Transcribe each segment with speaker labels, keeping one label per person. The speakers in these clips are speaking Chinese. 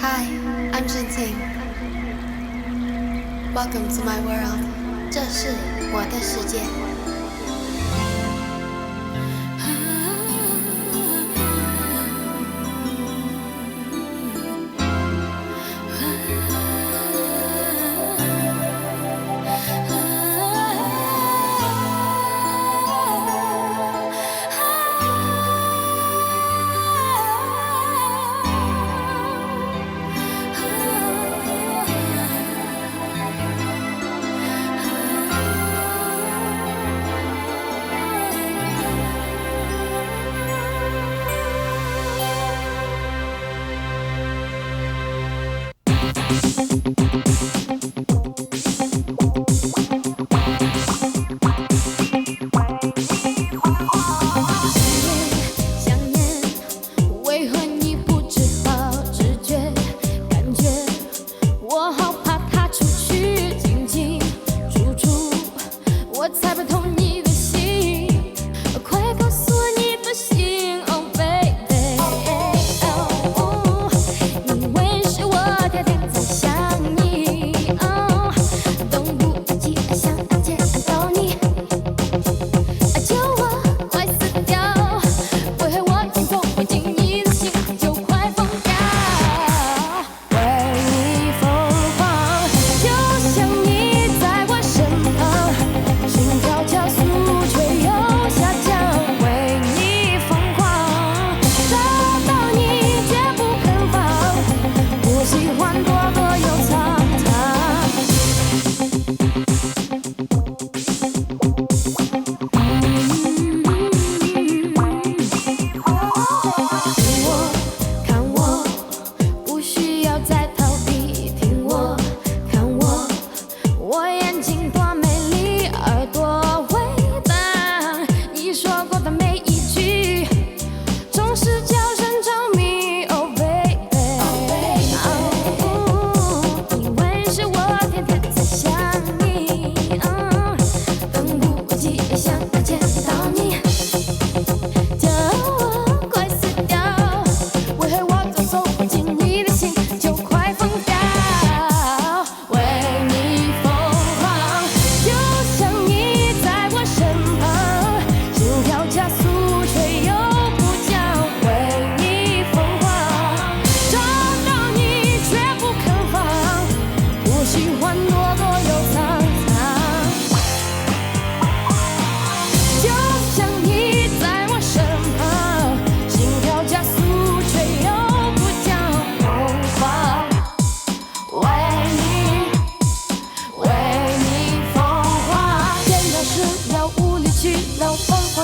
Speaker 1: Hi, I'm Jinting. Welcome to my world. 这是我的世界。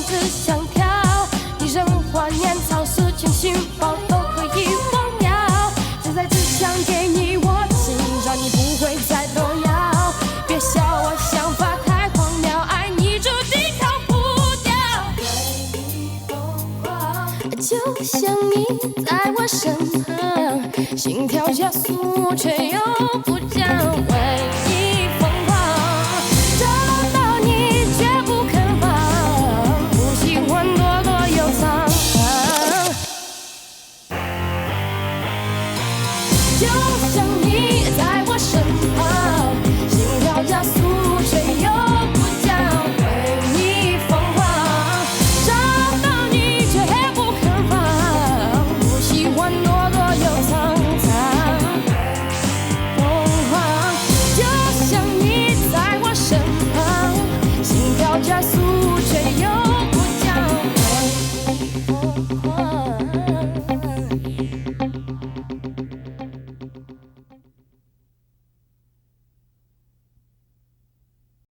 Speaker 2: 只想跳，你人花年草，事情寻宝都可以忘掉。现在只想给你我的心，让你不会再动摇。别笑我想法太荒谬，爱你注定逃不掉。为你疯狂，就像你在我身旁，心跳加速却又不降。为你疯狂。就像你在我身旁。